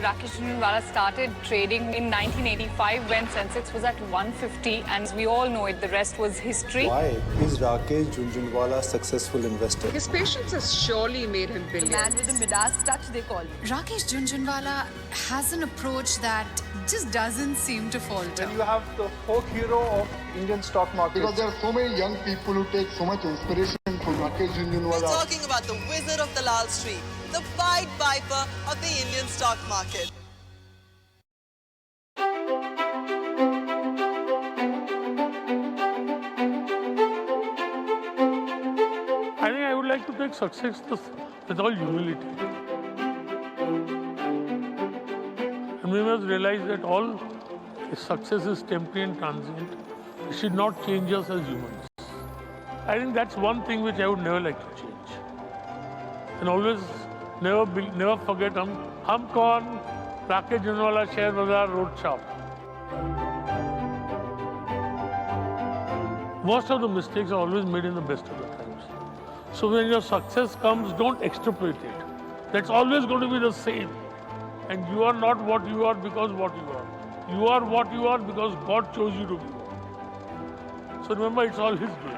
Rakesh Jhunjhunwala started trading in 1985 when Sensex was at 150, and we all know it, the rest was history. Why is Rakesh Jhunjhunwala a successful investor? His patience has surely made him The billions. man with the Midas touch, they call him. Rakesh Jhunjhunwala has an approach that just doesn't seem to falter. Then you have the folk hero of Indian stock market. Because there are so many young people who take so much inspiration from Rakesh Jhunjhunwala. We're talking about the wizard of the Lal Street, the Pied Piper of the Indian stock market. I think I would like to take success with all humility. And we must realize that all success is temporary and transient. It should not change us as humans. I think that's one thing which I would never like to change. And always never forget hum kaun, Rakesh Jhunjhunwala Share Bazaar Road Shop. Most of the mistakes are always made in the best of the times. So when your success comes, don't extrapolate it. That's always going to be the same. And you are not what you are because what you are. You are what you are because God chose you to be one. So remember, it's all His doing.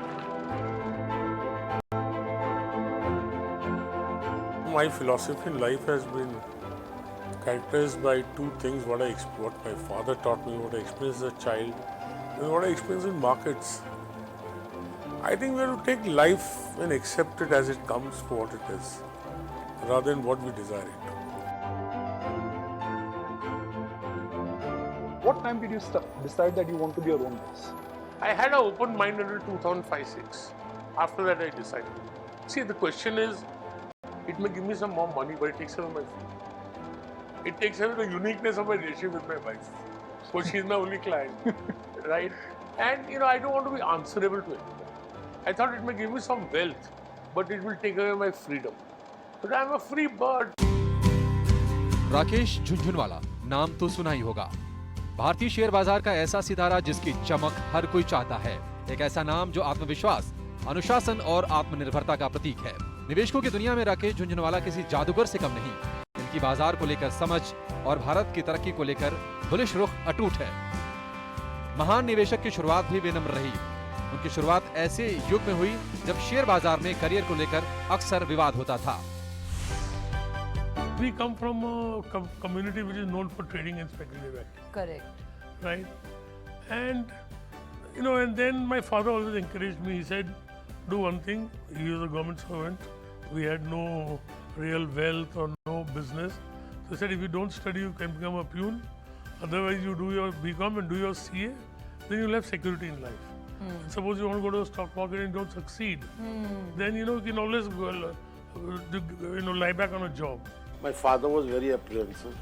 My philosophy in life has been characterized by two things: what my father taught me, what I experienced as a child, and what I experienced in markets. I think we have to take life and accept it as it comes for what it is, rather than what we desire it. What time did you decide that you want to be your own boss? I had an open mind until 2005-06. After that, I decided. See, the question is, it may give me some more money, but it takes away my freedom. It takes away the uniqueness of my relationship with my wife. So she's my only client, right? And I don't want to be answerable to anyone. I thought it may give me some wealth, but it will take away my freedom. But I'm a free bird. Rakesh Jhunjhunwala नाम तो सुना ही होगा। भारतीय share बाजार का ऐसा सितारा जिसकी चमक हर कोई चाहता है। एक ऐसा नाम जो आत्मविश्वास, अनुशासन और आत्मनिर्भरता का प्रतीक है। निवेशकों की दुनिया में राकेश झुंझुनवाला किसी जादूगर से कम नहीं। इनकी बाजार को लेकर समझ और भारत की तरक्की को लेकर बुलिश रुख अटूट है। महान निवेशक की शुरुआत भी विनम्र रही। उनकी शुरुआत ऐसे युग में हुई जब शेयर बाजार में करियर को लेकर अक्सर विवाद होता था। We come from a community which is known for trading and speculative activity. Correct. Right? And, and then my father always encouraged me. He said, do one thing. He was a government servant. We had no real wealth or no business. So he said, if you don't study, you can become a peon. Otherwise, you do your BCom and do your CA, then you'll have security in life. Suppose you want to go to the stock market and don't succeed, then you can always go, lie back on a job. My father was very apprehensive,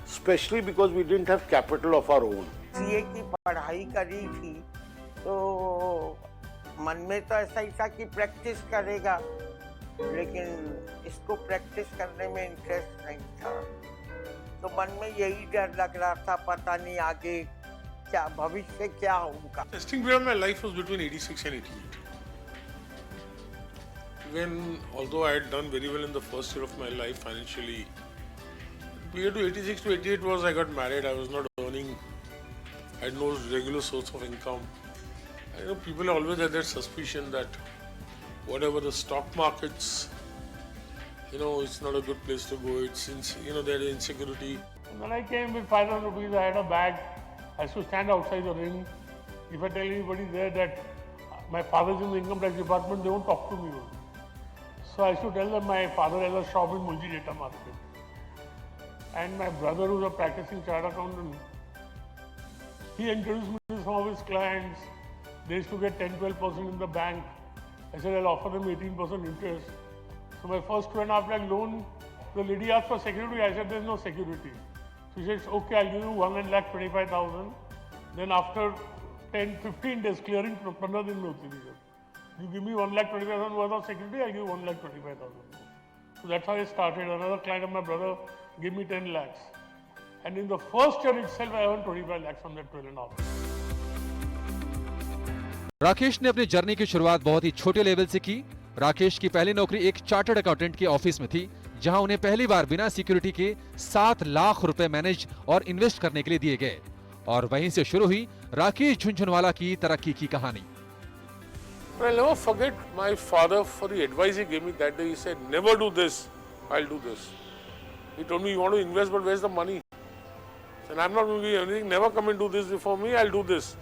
especially because we didn't have capital of our own. CA की पढ़ाई करी थी तो मन में तो ऐसा ही था कि प्रैक्टिस करेगा, लेकिन इसको प्रैक्टिस करने में इंटरेस्ट नहीं था, तो मन में यही डर लग रहा था, पता नहीं आगे क्या भविष्य क्या होगा। Testing period of my life was between 86 and 88. When, although I had done very well in the first year of my life financially, period to 86 to 88 was I got married, I was not earning, I had no regular source of income. People always had that suspicion that whatever the stock markets, it's not a good place to go, it's, there is insecurity. When I came with 500 rupees, I had a bag, I used to stand outside the ring. If I tell anybody there that my father is in the income tax department, they won't talk to me. So I used to tell them my father has a shop in Mulji Data Market. And my brother, who's a practicing chartered accountant, he introduced me to some of his clients. They used to get 10-12% in the bank. I said, I'll offer them 18% interest. So my first 2.5 lakh loan, the lady asked for security. I said, there's no security. So she said, okay, I'll give you 1,25,000. Then after 10-15 days, clearing 15 दिन में होती थी जब, you give me 1,25,000 worth of security, I give you 1,25,000. So that's how I started. Another client of my brother gave me 10 lakhs. And in the first year itself, I earned 25 lakhs from that 12.5. Rakesh ने अपनी journey की शुरुआत बहुत ही छोटे level से की। राकेश की पहली नौकरी एक चार्टर्ड अकाउंटेंट के ऑफिस में थी। जहां उन्हें पहली बार बिना सिक्योरिटी के 7 लाख रुपए मैनेज और इन्वेस्ट करने के लिए दिए गए। और वहीं से शुरू हुई राकेश झुंझुनवाला की तरक्की की कहानी। I'll never forget my father for the advice he gave me that day. He said, never do this, I'll do this. He told me, you want to invest, but where's the money? And I'm not going to give you anything, never come and do this before me, I'll do this.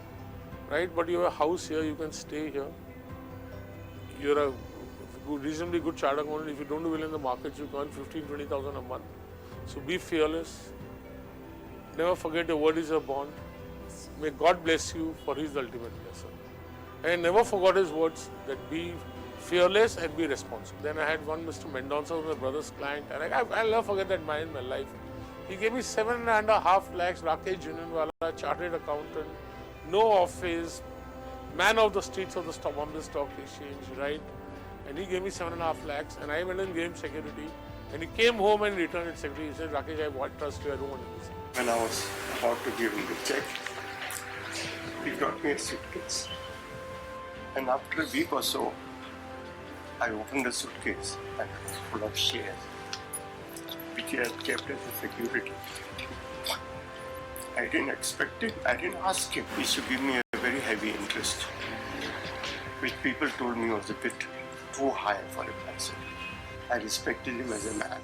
Right, but you have a house here, you can stay here. You're a reasonably good chartered accountant. If you don't do well in the markets, you earn 15,000-20,000 a month. So be fearless. Never forget your word is a bond. May God bless you, for He is the ultimate blesser. And I never forgot his words that be fearless and be responsible. Then I had one Mr. Mendonca, my brother's client, and I'll never forget that man in my life. He gave me 7.5 lakhs, Rakesh Jhunjhunwala, chartered accountant, no office, man of the streets of the Bombay Stock Exchange, right? And he gave me 7.5 lakhs, and I went and gave him security. And he came home and returned it security. He said, Rakesh, I trust you, I don't want to listen. When I was about to give him the check, he got me a suitcase. And after a week or so, I opened the suitcase and it was full of shares, which he had kept as a security. I didn't expect it. I didn't ask him. He used to give me a very heavy interest, which people told me was a bit too high for a person. I respected him as a man.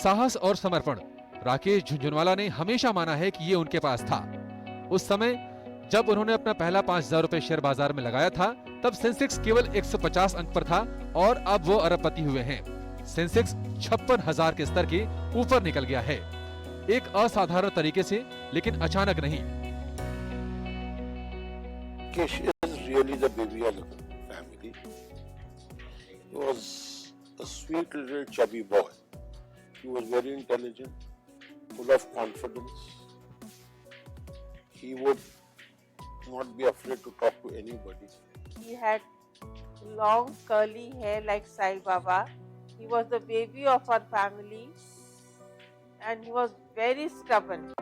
साहस और समर्पण राकेश झुंझुनवाला ने हमेशा माना है कि ये उनके पास था। उस समय जब उन्होंने अपना पहला 5,000 रुपए शेयर बाजार में लगाया था, तब सेंसेक्स केवल 150 अंक पर था और अब वो अरबपति हुए हैं। सेंसेक्स 56,000 के स्तर के ऊपर निकल गया है, एक असाधारण तरीके से, लेकिन अचानक नहीं। Rakesh is really the baby of the family. He was a sweet little chubby boy. He was very intelligent, full of confidence. He would not be afraid to talk to anybody. He had long curly hair like Sai Baba. He was the baby of our family and he was very stubborn.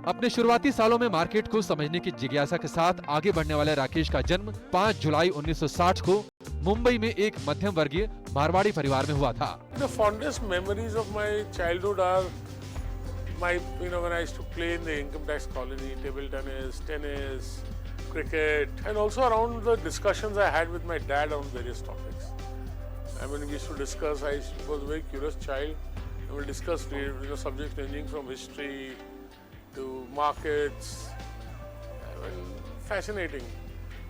अपने शुरुआती सालों में market को समझने की जिज्ञासा के साथ आगे बढ़ने वाले राकेश का जन्म 5 जुलाई 1960 को मुंबई में एक मध्यम वर्गीय मारवाड़ी परिवार में हुआ था। The fondest memories of my childhood are my, when I used to play in the income tax colony, table tennis, cricket, and also around the discussions I had with my dad on various topics. I mean, we used to discuss. I was a very curious child. We will discuss subjects ranging from history to markets. I mean, fascinating.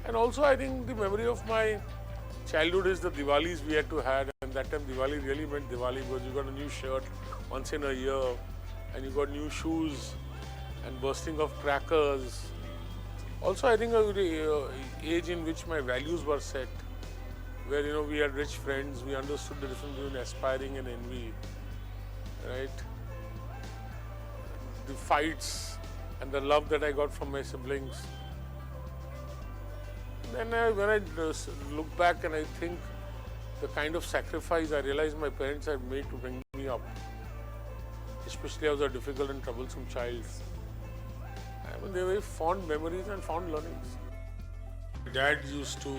And also, I think the memory of my childhood is the Diwalis we had to have, and that time Diwali really meant Diwali because you got a new shirt once in a year, and you got new shoes, and bursting of crackers. Also, I think the age in which my values were set, where we had rich friends, we understood the difference between aspiring and envy, right? The fights and the love that I got from my siblings. Then when I look back and I think the kind of sacrifice I realized my parents had made to bring me up, especially as a difficult and troublesome child. I mean, they were very fond memories and fond learnings. My dad used to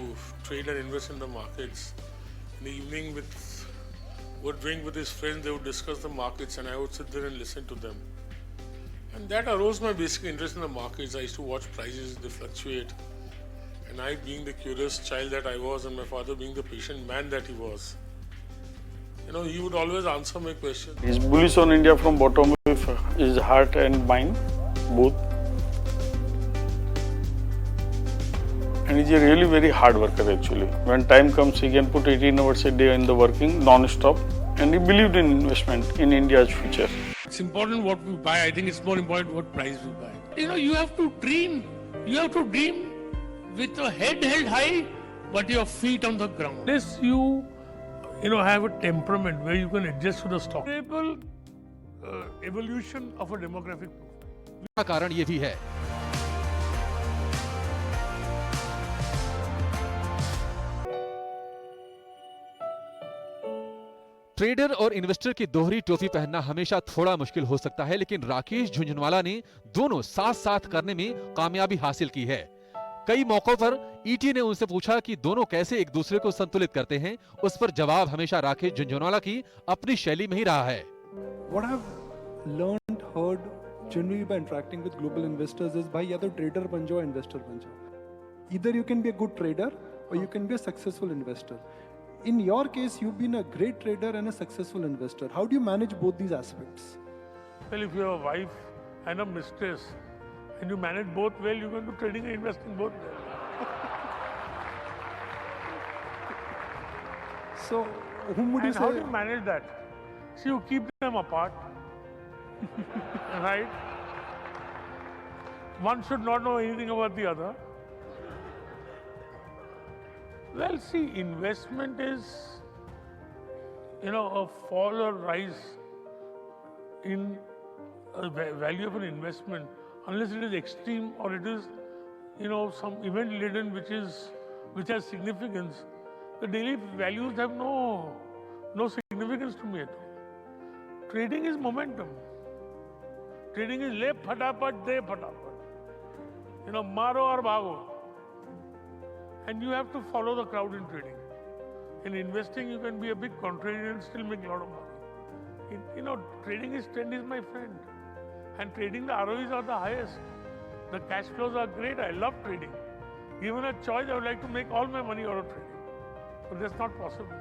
trade and invest in the markets. In the evening, would drink with his friends, they would discuss the markets, and I would sit there and listen to them. And that arose my basic interest in the markets. I used to watch prices, they fluctuate. And I, being the curious child that I was, and my father being the patient man that he was, he would always answer my questions. He's bullish on India from bottom of his heart and mind, both. And he's a really very hard worker actually. When time comes, he can put 18 hours a day in the working, non-stop. And he believed in investment in India's future. It's important what we buy. I think it's more important what price we buy. You have to dream. You have to dream with your head held high, but your feet on the ground. Unless you have a temperament where you can adjust to the stock. Evolution of a demographic profile. कारण ये भी है। Trader और investor की दोहरी टोपी पहनना हमेशा थोड़ा मुश्किल हो सकता है, लेकिन राकेश झुंझुनवाला ने दोनों साथ साथ करने में कामयाबी हासिल की है। कई मौकों पर ईटी ने उनसे पूछा कि दोनों कैसे एक दूसरे को संतुलित करते हैं। उस पर जवाब हमेशा राकेश झुंझुनवाला की अपनी शैली में ही रहा है। What I've learned, heard generally by interacting with global investors is भाई या तो trader बन जाओ, investor बन जाओ. Either you can be a good trader or you can be a successful investor. In your case, you've been a great trader and a successful investor. How do you manage both these aspects? Well, if you have a wife and a mistress and you manage both well, you can do trading and investing both well. So, whom would you And say? how do you manage that? See, you keep them apart, right? One should not know anything about the other. Well, see, investment is, a fall or rise in a value of an investment, unless it is extreme or it is, some event laden which has significance. The daily values have no significance to me at all. Trading is momentum. Trading is le phatapat, de phatapat. Maro or bhago. And you have to follow the crowd in trading. In investing, you can be a big contrarian and still make a lot of money. Trading is trend is my friend. And trading, the ROEs are the highest. The cash flows are great. I love trading. Given a choice, I would like to make all my money out of trading. But that's not possible.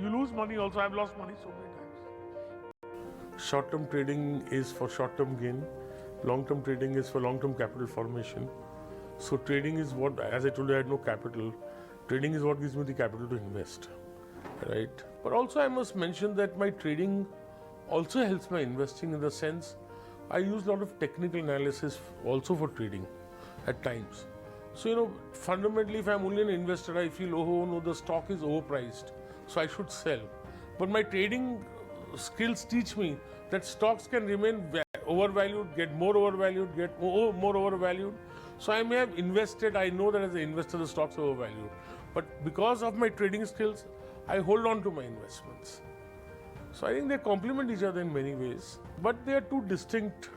You lose money also. I've lost money so many times. Short-term trading is for short-term gain. Long-term trading is for long-term capital formation. So trading is what, as I told you, I had no capital. Trading is what gives me the capital to invest, right? But also I must mention that my trading also helps my investing in the sense I use a lot of technical analysis also for trading at times. So, fundamentally, if I'm only an investor, I feel, oh no, the stock is overpriced, so I should sell. But my trading skills teach me that stocks can remain overvalued, get more overvalued, get more overvalued. So I may have invested, I know that as an investor the stocks are overvalued. But because of my trading skills, I hold on to my investments. So I think they complement each other in many ways. But they are two distinct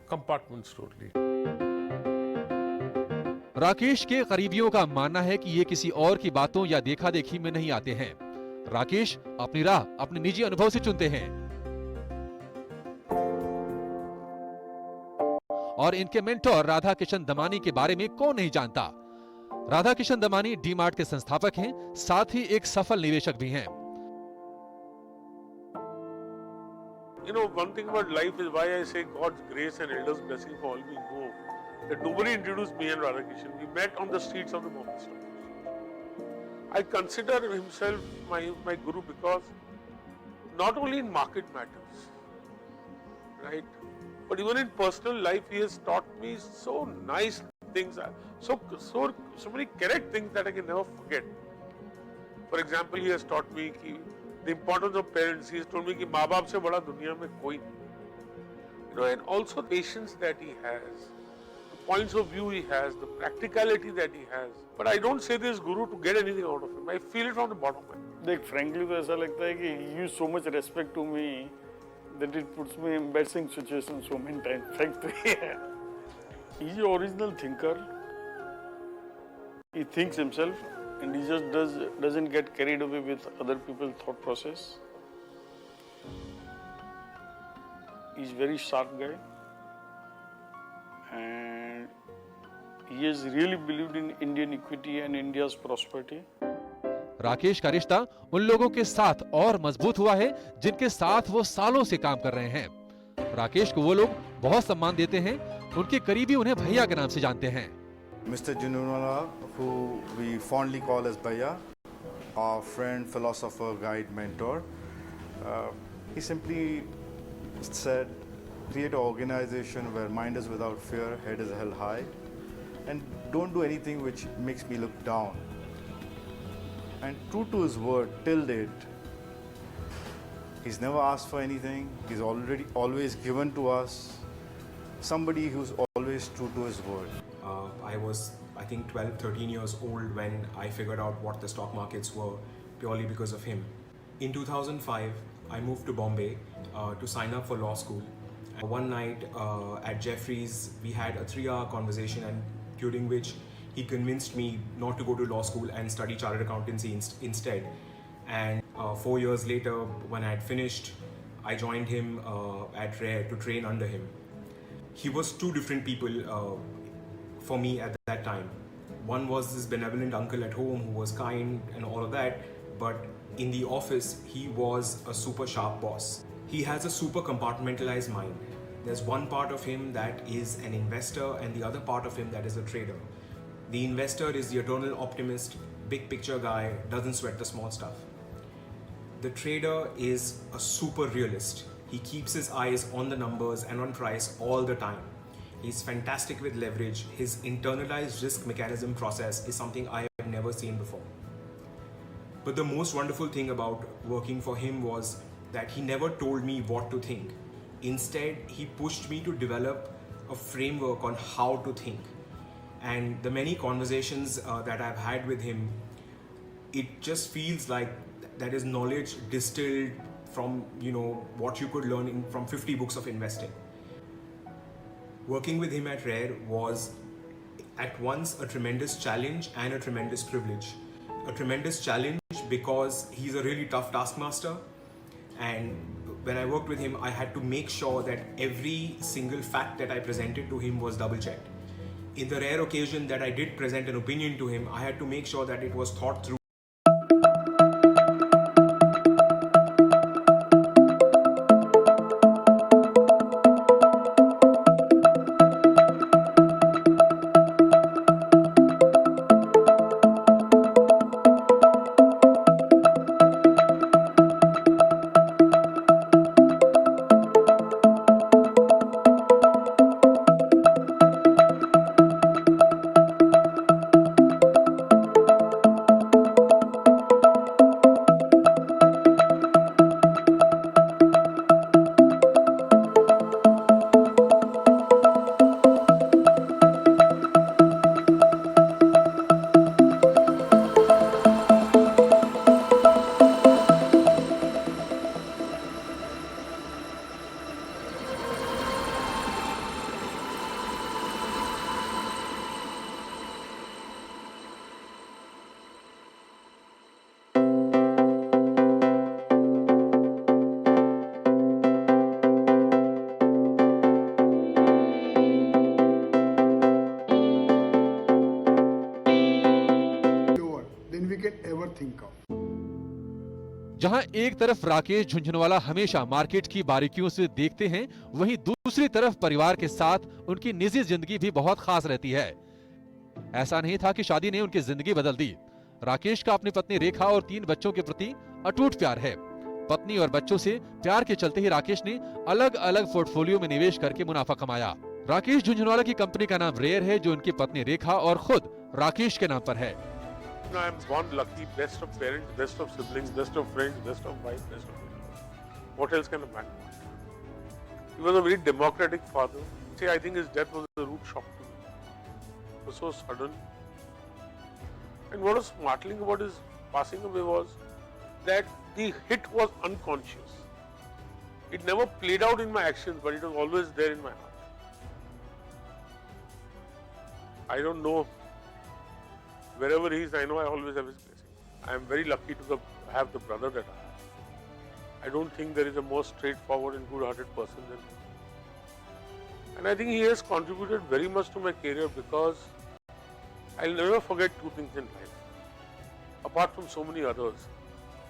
compartments totally. Rakesh के करीबियों का मानना है कि ये किसी और की बातों या देखा देखी में नहीं आते हैं। राकेश अपनी राह अपने निजी अनुभव से चुनते हैं। और इनके मेंटोर राधा किशन दमानी के बारे में कौन नहीं जानता। राधा किशन दमानी डी-मार्ट के संस्थापक हैं, साथ ही एक सफल निवेशक भी हैं। One thing about life is why I say God's grace and elders' blessing for all we know. That nobody introduced me and Radhakishan. We met on the streets of the Bombay Stock Exchange. I consider himself my guru because not only in market matters, right? But even in personal life, he has taught me so nice things, so many correct things that I can never forget. For example, he has taught me the importance of parents. He has told me that माँ बाप से बड़ा दुनिया में कोई नहीं. And also patience that he has, the points of view he has, the practicality that he has. But I don't say this guru to get anything out of him. I feel it from the bottom of my heart. देख, frankly तो ऐसा लगता है कि he used so much respect to me that it puts me in embarrassing situations so many times. Frankly, he's the original thinker. He thinks himself, and he just doesn't get carried away with other people's thought process. He's a very sharp guy, and he has really believed in Indian equity and India's prosperity. Rakesh का रिश्ता उन लोगों के साथ और मजबूत हुआ है जिनके साथ वो सालों से काम कर रहे हैं। राकेश को वो लोग बहुत सम्मान देते हैं, उनके करीबी उन्हें भैया के नाम से जानते हैं। Mr. Jhunjhunwala, who we fondly call as Bhaiya, our friend, philosopher, guide, mentor, he simply said, create an organization where mind is without fear, head is held high, and don't do anything which makes me look down. And true to his word, till date, he's never asked for anything. He's always given to us. Somebody who's always true to his word. I was, I think, 12, 13 years old when I figured out what the stock markets were purely because of him. In 2005, I moved to Bombay to sign up for law school. One night at Jeffries, we had a 3-hour conversation, and during which he convinced me not to go to law school and study chartered accountancy instead. And 4 years later, when I had finished, I joined him at Rare to train under him. He was two different people for me at that time. One was this benevolent uncle at home who was kind and all of that, but in the office, he was a super sharp boss. He has a super compartmentalized mind. There's one part of him that is an investor and the other part of him that is a trader. The investor is the eternal optimist, big picture guy, doesn't sweat the small stuff. The trader is a super realist. He keeps his eyes on the numbers and on price all the time. He's fantastic with leverage. His internalized risk mechanism process is something I have never seen before. But the most wonderful thing about working for him was that he never told me what to think. Instead, he pushed me to develop a framework on how to think. And the many conversations that I've had with him, it just feels like that is knowledge distilled from, what you could learn from 50 books of investing. Working with him at Rare was at once a tremendous challenge and a tremendous privilege. A tremendous challenge because he's a really tough taskmaster, and when I worked with him, I had to make sure that every single fact that I presented to him was double checked. In the rare occasion that I did present an opinion to him, I had to make sure that it was thought through. जहां एक तरफ राकेश झुंझुनवाला हमेशा market की बारीकियों से देखते हैं, वहीं दूसरी तरफ परिवार के साथ उनकी निजी जिंदगी भी बहुत खास रहती है। ऐसा नहीं था कि शादी ने उनकी जिंदगी बदल दी। राकेश का अपनी पत्नी रेखा और 3 बच्चों के प्रति अटूट प्यार है। पत्नी और बच्चों से प्यार के चलते ही राकेश ने अलग अलग पोर्टफोलियो में निवेश करके मुनाफा कमाया। राकेश झुंझुनवाला की कंपनी का नाम रेयर है, जो उनकी पत्नी रेखा और खुद राकेश के नाम पर है। I am born lucky, best of parents, best of siblings, best of friends, best of wife, best of everyone. What else can a man want? He was a very democratic father. See, I think his death was a rude shock to me. It was so sudden. And what was startling about his passing away was that the hit was unconscious. It never played out in my actions, but it was always there in my heart. I don't know. Wherever he is, I know I always have his blessing. I am very lucky to have the brother that I have. I don't think there is a more straightforward and good-hearted person than him. And I think he has contributed very much to my career because I'll never forget 2 things in life, apart from so many others.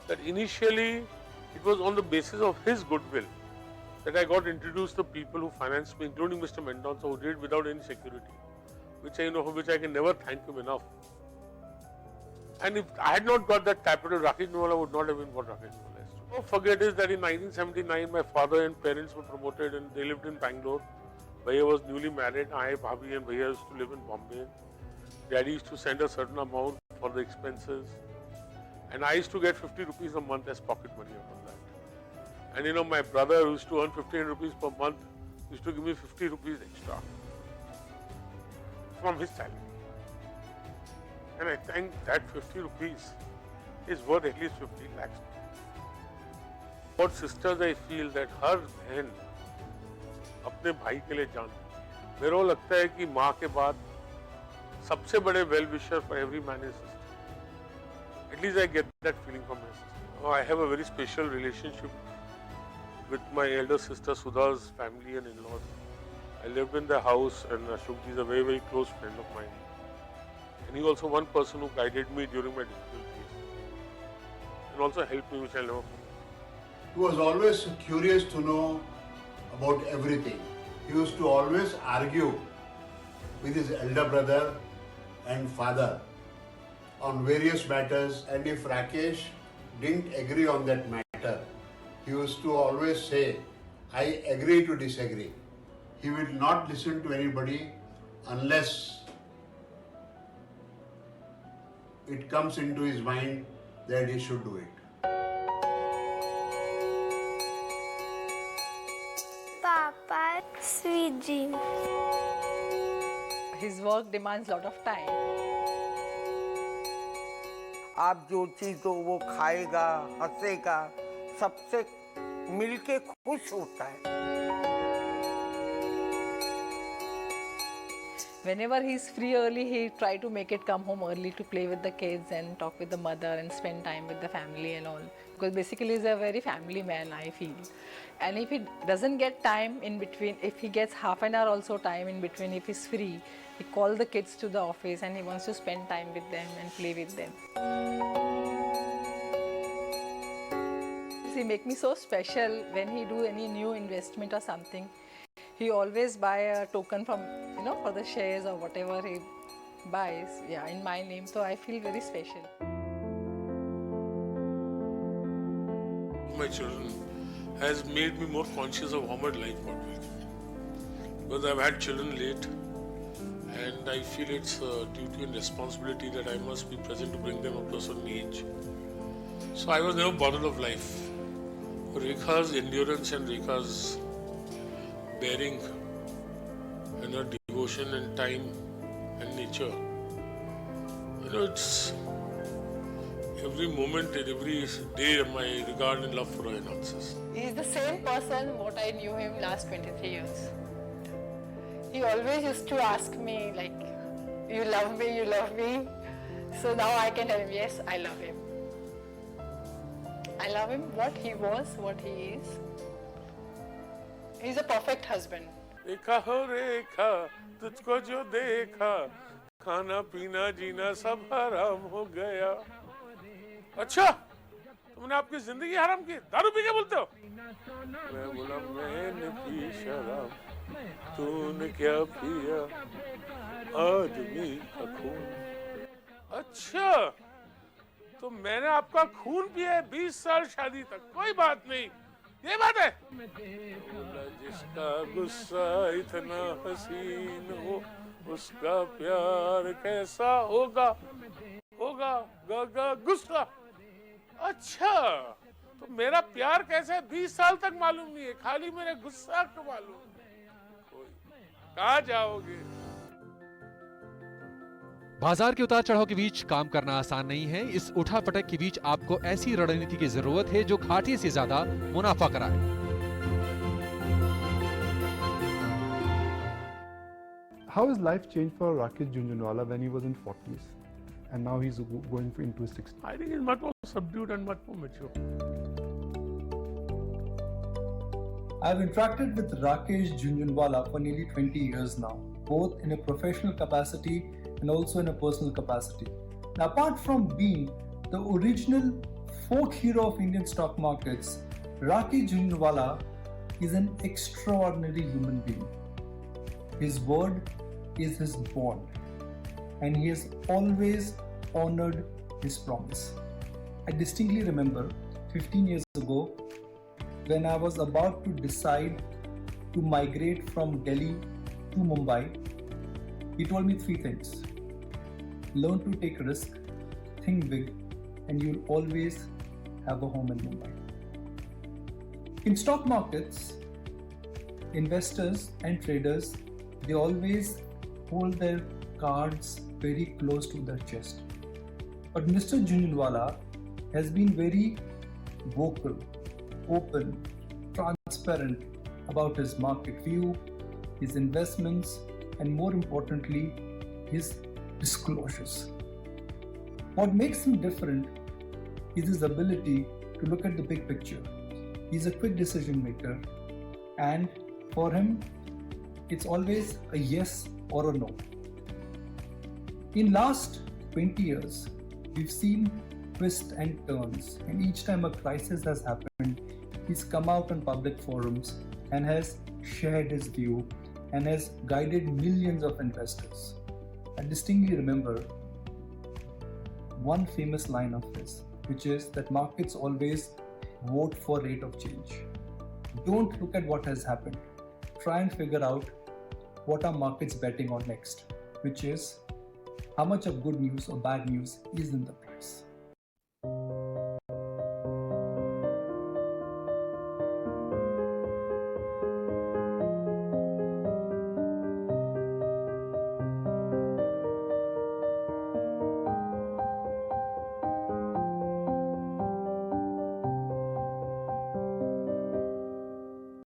That initially, it was on the basis of his goodwill that I got introduced to people who financed me, including Mr. Mendonça, who did it without any security, for which I can never thank him enough. And if I had not got that capital, Rakesh Jhunjhunwala would not have been what Rakesh Jhunjhunwala is. Don't forget is that in 1979, my father and parents were promoted and they lived in Bangalore. Bhaiya was newly married. I, Bhabhi and Bhaiya used to live in Bombay. Daddy used to send a certain amount for the expenses. And I used to get 50 rupees a month as pocket money upon that. And my brother who used to earn 15 rupees per month used to give me 50 rupees extra from his salary. And I think that 50 rupees is worth at least 15 lakhs. For sisters, I feel that हर बहन अपने भाई के लिए जान देती है। मेरे को लगता है कि माँ के बाद सबसे बड़े well-wisher for every man is sister. At least I get that feeling from my sister. I have a very special relationship with my elder sister Sudha's family and in-laws. I lived in their house, and Ashokji is a very, very close friend of mine. And he also one person who guided me during my difficult days and also helped me, which I'll never forget. He was always curious to know about everything. He used to always argue with his elder brother and father on various matters, and if Rakesh didn't agree on that matter, he used to always say, I agree to disagree. He will not listen to anybody unless it comes into his mind that he should do it. Papa, sweet dream. His work demands a lot of time. आप जो चीज़ दो वो खाएगा, हंसेगा, सबसे मिलके खुश होता है. Whenever he's free early, he try to make it come home early to play with the kids and talk with the mother and spend time with the family and all. Because basically he's a very family man, I feel. And if he doesn't get time in between, if he gets half an hour also time in between, if he's free, he calls the kids to the office and he wants to spend time with them and play with them. He make me so special when he do any new investment or something. He always buy a token from, for the shares or whatever he buys, in my name. So I feel very special. My children has made me more conscious of how much life got me. Because I've had children late, and I feel it's a duty and responsibility that I must be present to bring them up to a certain age. So I was never bothered of life. Rekha's endurance and Rekha's bearing and her devotion and time and nature, it's every moment and every day my regard and love for her enhances. He's the same person what I knew him last 23 years. He always used to ask me like, you love me, you love me. So now I can tell him, yes, I love him. I love him, what he was, what he is. He's a perfect husband. Rekha ho Rekha, tujhko jo dekha, खाना पीना जीना सब हराम हो गया. अच्छा, तुमने आपकी जिंदगी हराम की, दारू पी के बोलते हो? मैं बोला मैंने पी शराब, तूने क्या पिया, आदमी का खून. अच्छा, तो मैंने आपका खून पिया है 20 साल शादी तक, कोई बात नहीं, ये बात है. जिसका गुस्सा इतना हसीन हो, उसका प्यार कैसा होगा, गुस्सा. अच्छा, तो मेरा प्यार कैसा है 20 साल तक मालूम नहीं है, खाली मेरे गुस्सा को मालूम. कहाँ जाओगे? बाजार के उतार चढ़ाव के बीच काम करना आसान नहीं है. इस उठापटक के बीच आपको ऐसी रणनीति की जरूरत है जो घाटे से ज्यादा मुनाफा कराए. How has life changed for Rakesh Jhunjhunwala when he was in 40s and now he's going into his 60s? I think he's much more subdued and much more mature. I've interacted with Rakesh Jhunjhunwala for nearly 20 years now, both in a professional capacity and also in a personal capacity. Now, apart from being the original folk hero of Indian stock markets, Rakesh Jhunjhunwala is an extraordinary human being. His word is his bond, and he has always honored his promise. I distinctly remember 15 years ago when I was about to decide to migrate from Delhi to Mumbai. He told me 3 things. Learn to take risk, think big, and you'll always have a home in Mumbai. In stock markets, investors and traders, they always hold their cards very close to their chest. But Mr. Jhunjhunwala has been very vocal, open, transparent about his market view, his investments, and more importantly, his disclosures. What makes him different is his ability to look at the big picture. He's a quick decision maker, and for him, it's always a yes or a no. In last 20 years, we've seen twists and turns, and each time a crisis has happened, he's come out on public forums and has shared his view and has guided millions of investors. I distinctly remember one famous line of his, which is that markets always vote for rate of change. Don't look at what has happened. Try and figure out what are markets betting on next, which is how much of good news or bad news is in the price.